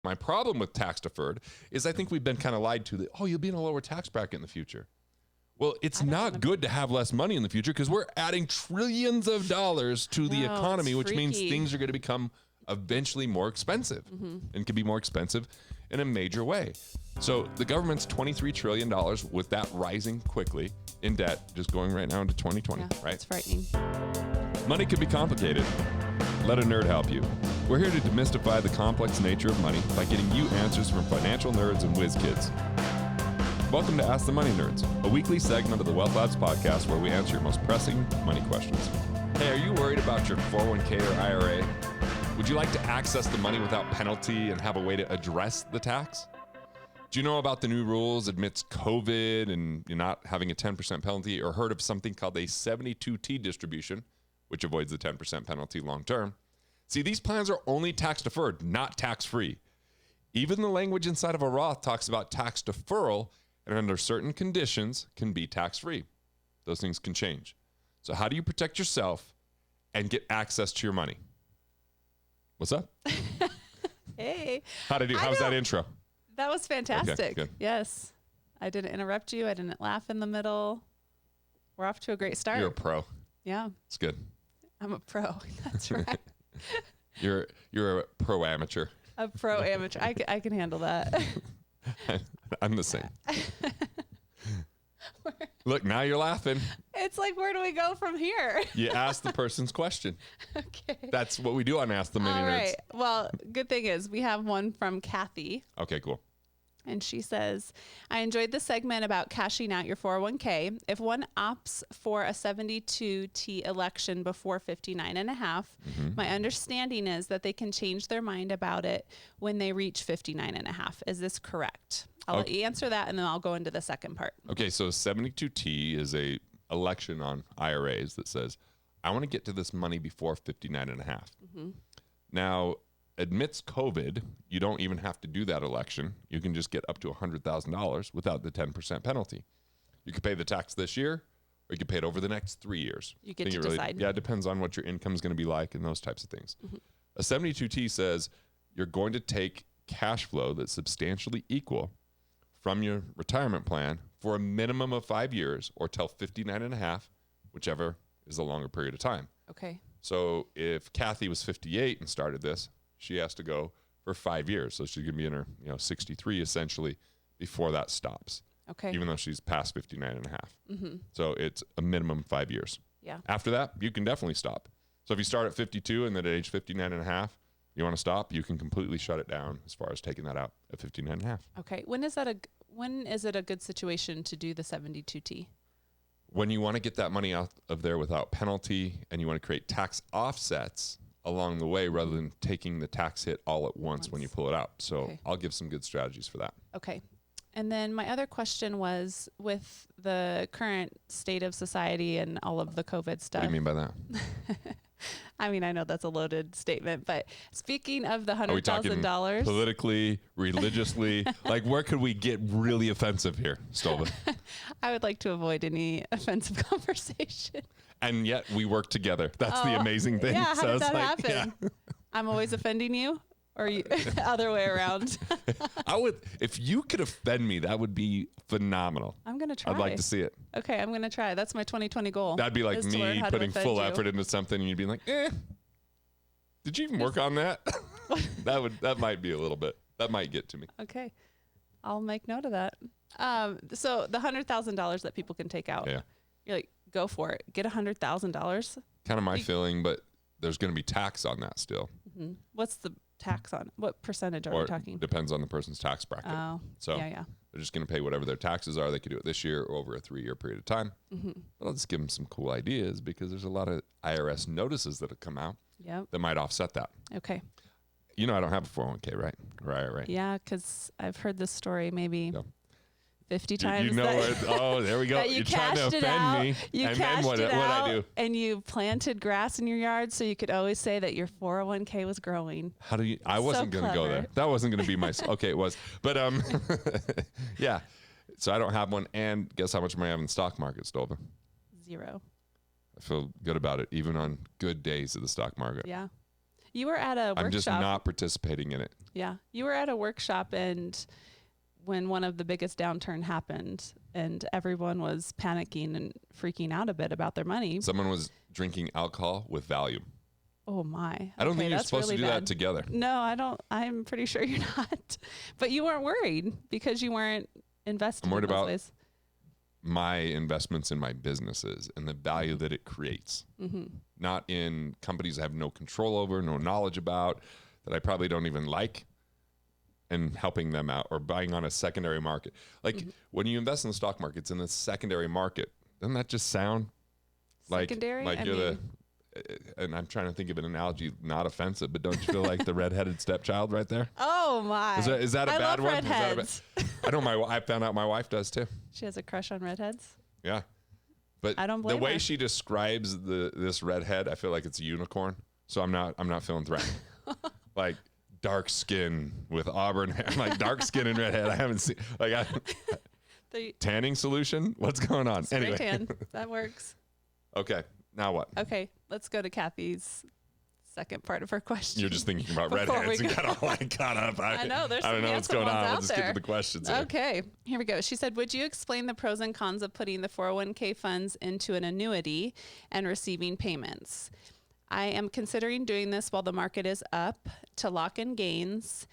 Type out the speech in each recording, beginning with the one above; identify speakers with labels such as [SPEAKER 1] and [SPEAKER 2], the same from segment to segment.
[SPEAKER 1] My problem with tax deferred is I think we've been kind of lied to that, you'll be in a lower tax bracket in the future. Well, it's not good to have less money in the future because we're adding trillions of dollars to the economy, which means things are going to become eventually more expensive and can be more expensive in a major way. So the government's $23 trillion with that rising quickly in debt, just going right now into 2020, right?
[SPEAKER 2] It's frightening.
[SPEAKER 1] Money can be complicated. Let a nerd help you. We're here to demystify the complex nature of money by getting you answers from financial nerds and whiz kids. Welcome to Ask the Money Nerds, a weekly segment of the Wealth Labs podcast where we answer your most pressing money questions. Hey, are you worried about your 401k or IRA? Would you like to access the money without penalty and have a way to address the tax? Do you know about the new rules amidst COVID and you're not having a 10% penalty, or heard of something called a 72T distribution, which avoids the 10% penalty long term? See, these plans are only tax deferred, not tax free. Even the language inside of a Roth talks about tax deferral, and under certain conditions can be tax-free. Those things can change. So how do you protect yourself and get access to your money? What's up?
[SPEAKER 2] Hey.
[SPEAKER 1] How'd I do? How's that intro?
[SPEAKER 2] That was fantastic.
[SPEAKER 1] Okay, good.
[SPEAKER 2] Yes. I didn't interrupt you. I didn't laugh in the middle. We're off to a great start.
[SPEAKER 1] You're a pro.
[SPEAKER 2] Yeah.
[SPEAKER 1] It's good.
[SPEAKER 2] I'm a pro. That's right.
[SPEAKER 1] You're a pro amateur.
[SPEAKER 2] A pro amateur. I can handle that.
[SPEAKER 1] I'm the same. Look, now you're laughing.
[SPEAKER 2] It's like, where do we go from here?
[SPEAKER 1] You ask the person's question.
[SPEAKER 2] Okay.
[SPEAKER 1] That's what we do on Ask the Money Nerds.
[SPEAKER 2] All right. Well, good thing is we have one from Kathy.
[SPEAKER 1] Okay, cool.
[SPEAKER 2] And she says, I enjoyed the segment about cashing out your 401k. If one opts for a 72T election before 59 and a half, my understanding is that they can change their mind about it when they reach 59 and a half. Is this correct? I'll let you answer that, and then I'll go into the second part. Okay,
[SPEAKER 1] so 72T is a election on IRAs that says, I want to get to this money before 59 and a half. Now, amidst COVID, you don't even have to do that election. You can just get up to $100,000 without the 10% penalty. You could pay the tax this year, or you could pay it over the next 3 years.
[SPEAKER 2] You get to decide.
[SPEAKER 1] Yeah, it depends on what your income is going to be like and those types of things. A 72T says you're going to take cash flow that's substantially equal from your retirement plan for a minimum of 5 years or till 59 and a half, whichever is a longer period of time.
[SPEAKER 2] Okay.
[SPEAKER 1] So if Kathy was 58 and started this, she has to go for 5 years. So she's going to be in her 63 essentially before that stops.
[SPEAKER 2] Okay.
[SPEAKER 1] Even though she's past 59 and a half. So it's a minimum 5 years.
[SPEAKER 2] Yeah.
[SPEAKER 1] After that, you can definitely stop. So if you start at 52 and then at age 59 and a half, you want to stop, you can completely shut it down as far as taking that out at 59 and a half.
[SPEAKER 2] Okay. When is it a good situation to do the 72T?
[SPEAKER 1] When you want to get that money out of there without penalty and you want to create tax offsets along the way rather than taking the tax hit all at once when you pull it out. So I'll give some good strategies for that.
[SPEAKER 2] Okay. And then my other question was, with the current state of society and all of the COVID stuff.
[SPEAKER 1] What do you mean by that?
[SPEAKER 2] I mean, I know that's a loaded statement, but speaking of the $100,000.
[SPEAKER 1] Are we talking politically, religiously? Like, where could we get really offensive here, Stova?
[SPEAKER 2] I would like to avoid any offensive conversation.
[SPEAKER 1] And yet we work together. That's the amazing thing.
[SPEAKER 2] Yeah, how
[SPEAKER 1] so
[SPEAKER 2] did that happen?
[SPEAKER 1] Yeah.
[SPEAKER 2] I'm always offending you, or you, other way around?
[SPEAKER 1] If you could offend me, that would be phenomenal.
[SPEAKER 2] I'm going to try.
[SPEAKER 1] I'd like to see it.
[SPEAKER 2] Okay, I'm going to try. That's my 2020 goal.
[SPEAKER 1] That'd be like me putting full effort into something and you'd be like, did you even work on that? That might be a little bit. That might get to me.
[SPEAKER 2] Okay. I'll make note of that. So the $100,000 that people can take out.
[SPEAKER 1] Yeah.
[SPEAKER 2] You're like, go for it. Get $100,000.
[SPEAKER 1] Kind of my feeling, but there's going to be tax on that still.
[SPEAKER 2] What's the tax on? What percentage are we talking?
[SPEAKER 1] Depends on the person's tax bracket.
[SPEAKER 2] Oh,
[SPEAKER 1] so
[SPEAKER 2] yeah.
[SPEAKER 1] they're just going to pay whatever their taxes are. They could do it this year or over a 3-year period of time. But I'll just give them some cool ideas because there's a lot of IRS notices that have come out that might offset that.
[SPEAKER 2] Okay.
[SPEAKER 1] You know I don't have a 401k, right? Or IRA.
[SPEAKER 2] Yeah, because I've heard this story maybe 50 times.
[SPEAKER 1] You know what? There we go. You're trying to offend me.
[SPEAKER 2] You cashed it out, and you planted grass in your yard so you could always say that your 401k was growing.
[SPEAKER 1] How do you? I wasn't going to go there. That wasn't going to be my. Okay, it was. But yeah. So I don't have one. And guess how much money I have in the stock market, Stova?
[SPEAKER 2] 0.
[SPEAKER 1] I feel good about it, even on good days of the stock market.
[SPEAKER 2] Yeah. You were at a workshop.
[SPEAKER 1] I'm just not participating in it.
[SPEAKER 2] Yeah. You were at a workshop, and when one of the biggest downturn happened and everyone was panicking and freaking out a bit about their money.
[SPEAKER 1] Someone was drinking alcohol with Valium.
[SPEAKER 2] Oh my.
[SPEAKER 1] I don't think you're supposed
[SPEAKER 2] really
[SPEAKER 1] to do
[SPEAKER 2] bad.
[SPEAKER 1] that together.
[SPEAKER 2] No, I don't. I'm pretty sure you're not. But you weren't worried because you weren't invested
[SPEAKER 1] I'm worried
[SPEAKER 2] in those
[SPEAKER 1] about
[SPEAKER 2] ways.
[SPEAKER 1] my investments in my businesses and the value that it creates. Not in companies I have no control over, no knowledge about, that I probably don't even like, and helping them out or buying on a secondary market. Like when you invest in the stock market, it's in the secondary market. Doesn't that just sound
[SPEAKER 2] Secondary?
[SPEAKER 1] like you're the, and I'm trying to think of an analogy, not offensive, but don't you feel like the redheaded stepchild right there?
[SPEAKER 2] Oh my.
[SPEAKER 1] Is that a
[SPEAKER 2] I
[SPEAKER 1] bad
[SPEAKER 2] love
[SPEAKER 1] one?
[SPEAKER 2] redheads.
[SPEAKER 1] I know I found out my wife does too.
[SPEAKER 2] She has a crush on redheads.
[SPEAKER 1] Yeah. But
[SPEAKER 2] I don't
[SPEAKER 1] the
[SPEAKER 2] blame
[SPEAKER 1] way
[SPEAKER 2] her.
[SPEAKER 1] she describes this redhead, I feel like it's a unicorn. So I'm not feeling threatened. Like dark skin with auburn hair. I'm like dark skin and redhead. I haven't seen tanning solution. What's going on?
[SPEAKER 2] Spray
[SPEAKER 1] Anyway,
[SPEAKER 2] tan. That works.
[SPEAKER 1] Okay. Now what?
[SPEAKER 2] Okay, let's go to Kathy's second part of her question.
[SPEAKER 1] You're just thinking about
[SPEAKER 2] Before
[SPEAKER 1] redheads
[SPEAKER 2] we
[SPEAKER 1] and got all like caught up.
[SPEAKER 2] I know, there's
[SPEAKER 1] I don't
[SPEAKER 2] some
[SPEAKER 1] know what's
[SPEAKER 2] handsome
[SPEAKER 1] going
[SPEAKER 2] ones
[SPEAKER 1] on. We'll
[SPEAKER 2] out
[SPEAKER 1] just get
[SPEAKER 2] there.
[SPEAKER 1] to the questions here.
[SPEAKER 2] Okay, here we go. She said, would you explain the pros and cons of putting the 401k funds into an annuity and receiving payments? I am considering doing this while the market is up to lock in gains,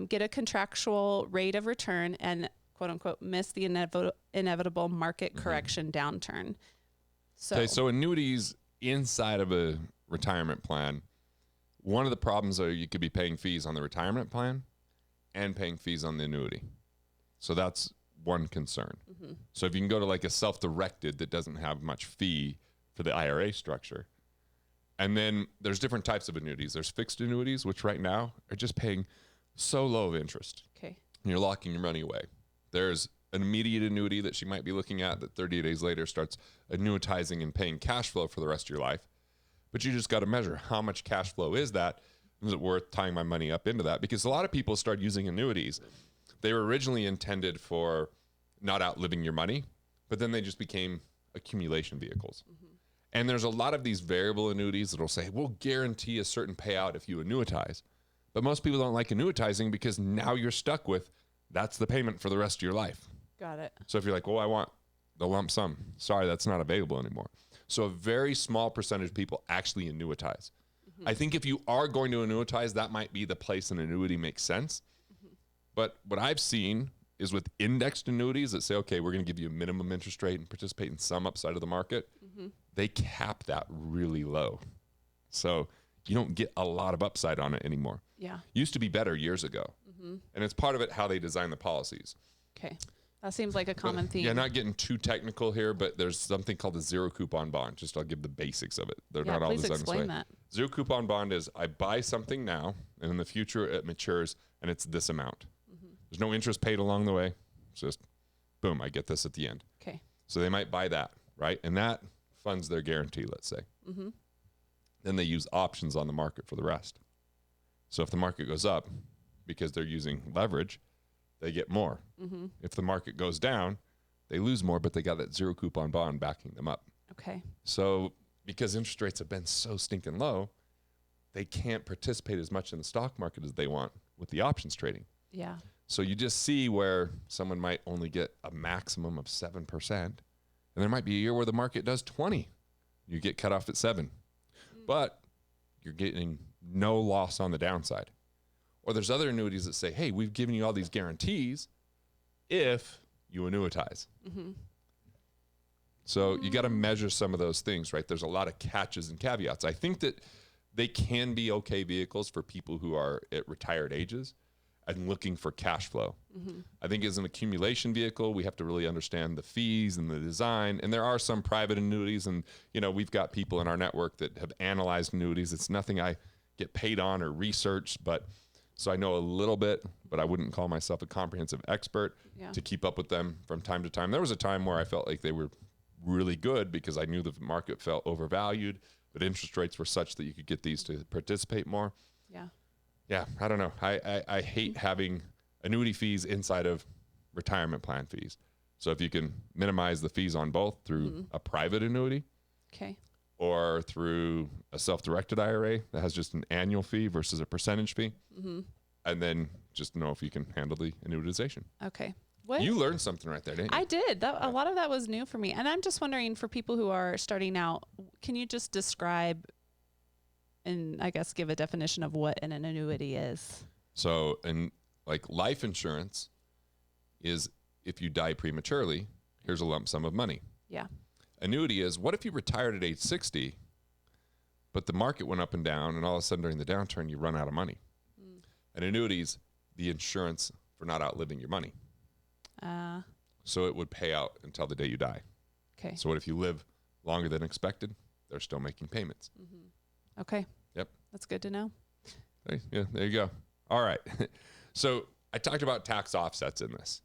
[SPEAKER 2] get a contractual rate of return, and quote unquote miss the inevitable market correction downturn.
[SPEAKER 1] So annuities inside of a retirement plan, one of the problems are you could be paying fees on the retirement plan and paying fees on the annuity. So that's one concern. So if you can go to like a self-directed that doesn't have much fee for the IRA structure. And then there's different types of annuities. There's fixed annuities, which right now are just paying so low of interest.
[SPEAKER 2] Okay.
[SPEAKER 1] And you're locking your money away. There's an immediate annuity that she might be looking at that 30 days later starts annuitizing and paying cash flow for the rest of your life. But you just got to measure how much cash flow is that? Is it worth tying my money up into that? Because a lot of people start using annuities. They were originally intended for not outliving your money, but then they just became accumulation vehicles. And there's a lot of these variable annuities that will say, we'll guarantee a certain payout if you annuitize. But most people don't like annuitizing because now you're stuck with, that's the payment for the rest of your life.
[SPEAKER 2] Got it.
[SPEAKER 1] So if you're like, well, I want the lump sum. Sorry, that's not available anymore. So a very small percentage of people actually annuitize. I think if you are going to annuitize, that might be the place an annuity makes sense. But what I've seen is with indexed annuities that say, okay, we're going to give you a minimum interest rate and participate in some upside of the market. They cap that really low. So you don't get a lot of upside on it anymore.
[SPEAKER 2] Yeah.
[SPEAKER 1] Used to be better years ago. And it's part of it how they design the policies.
[SPEAKER 2] Okay. That seems like a common theme.
[SPEAKER 1] Yeah, not getting too technical here, but there's something called a zero coupon bond. Just I'll give the basics of it. They're not all
[SPEAKER 2] please
[SPEAKER 1] designed this way.
[SPEAKER 2] explain that.
[SPEAKER 1] Zero coupon bond is I buy something now, and in the future it matures, and it's this amount. There's no interest paid along the way. It's just, boom, I get this at the end.
[SPEAKER 2] Okay.
[SPEAKER 1] So they might buy that, right? And that funds their guarantee, let's say. Then they use options on the market for the rest. So if the market goes up, because they're using leverage, they get more. If the market goes down, they lose more, but they got that zero coupon bond backing them up.
[SPEAKER 2] Okay.
[SPEAKER 1] So because interest rates have been so stinking low, they can't participate as much in the stock market as they want with the options trading.
[SPEAKER 2] Yeah.
[SPEAKER 1] So you just see where someone might only get a maximum of 7%. And there might be a year where the market does 20. You get cut off at 7. But you're getting no loss on the downside. Or there's other annuities that say, hey, we've given you all these guarantees if you annuitize. So you got to measure some of those things, right? There's a lot of catches and caveats. I think that they can be okay vehicles for people who are at retired ages and looking for cash flow. I think as an accumulation vehicle, we have to really understand the fees and the design. And there are some private annuities, and we've got people in our network that have analyzed annuities. It's nothing I get paid on or researched, but so I know a little bit, but I wouldn't call myself a comprehensive expert to keep up with them from time to time. There was a time where I felt like they were really good because I knew the market felt overvalued, but interest rates were such that you could get these to participate more. Yeah, I don't know. I hate having annuity fees inside of retirement plan fees. So if you can minimize the fees on both through a private annuity,
[SPEAKER 2] Okay.
[SPEAKER 1] or through a self-directed IRA that has just an annual fee versus a percentage fee. And then just know if you can handle the annuitization.
[SPEAKER 2] Okay. What?
[SPEAKER 1] You learned something right there, didn't you?
[SPEAKER 2] I did. A lot of that was new for me. And I'm just wondering, for people who are starting out, can you just describe and I guess give a definition of what an annuity is?
[SPEAKER 1] So, like life insurance is if you die prematurely, here's a lump sum of money.
[SPEAKER 2] Yeah.
[SPEAKER 1] Annuity is, what if you retired at age 60, but the market went up and down, and all of a sudden during the downturn, you run out of money? An annuity is the insurance for not outliving your money. So it would pay out until the day you die.
[SPEAKER 2] Okay.
[SPEAKER 1] So what if you live longer than expected? They're still making payments.
[SPEAKER 2] Okay.
[SPEAKER 1] Yep.
[SPEAKER 2] That's good to know.
[SPEAKER 1] Yeah, there you go. All right. So I talked about tax offsets in this.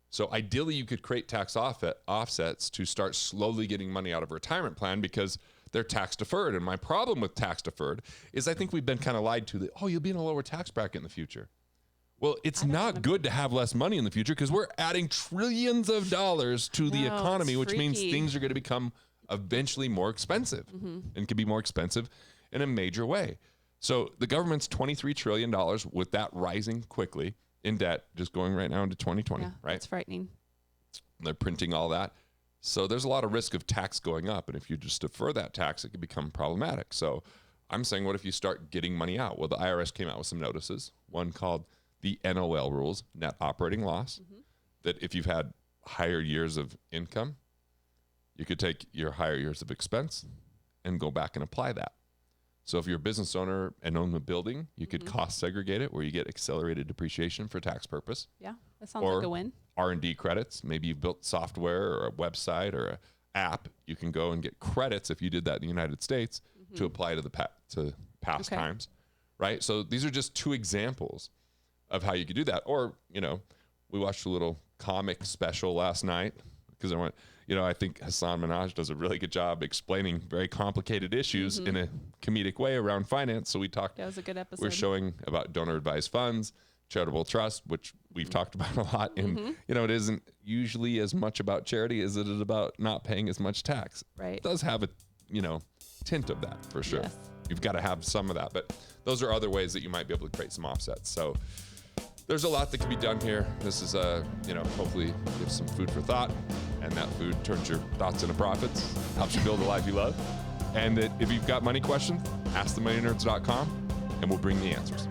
[SPEAKER 1] So ideally, you could create tax offsets to start slowly getting money out of a retirement plan because they're tax deferred. And my problem with tax deferred is I think we've been kind of lied to that, oh, you'll be in a lower tax bracket in the future. Well, it's not good to have less money in the future because we're adding trillions of dollars to the economy, which means things are going to become eventually more expensive and can be more expensive in a major way. So the government's $23 trillion with that rising quickly in debt, just going right now into 2020, right?
[SPEAKER 2] That's frightening.
[SPEAKER 1] They're printing all that. So there's a lot of risk of tax going up. And if you just defer that tax, it could become problematic. So I'm saying, what if you start getting money out? Well, the IRS came out with some notices, one called the NOL rules, net operating loss, that if you've had higher years of income, you could take your higher years of expense and go back and apply that. So if you're a business owner and own the building, you could cost segregate it where you get accelerated depreciation for tax purpose.
[SPEAKER 2] Yeah, that sounds like a win.
[SPEAKER 1] R&D credits. Maybe you've built software or a website or an app. You can go and get credits if you did that in the United States to apply to to past times, right? So these are just two examples of how you could do that. Or, we watched a little comic special last night because I think Hassan Minhaj does a really good job explaining very complicated issues in a comedic way around finance. So we talked.
[SPEAKER 2] That was a good episode.
[SPEAKER 1] We're showing about donor advised funds, charitable trust, which we've talked about a lot. And, it isn't usually as much about charity as it is about not paying as much tax.
[SPEAKER 2] Right.
[SPEAKER 1] It does have a, tint of that for sure.
[SPEAKER 2] Yes.
[SPEAKER 1] You've got to have some of that. But those are other ways that you might be able to create some offsets. So there's a lot that can be done here. This is, hopefully gives some food for thought, and that food turns your thoughts into profits, helps you build a life you love. And that if you've got money questions, askthemoneynerds.com, and we'll bring the answers.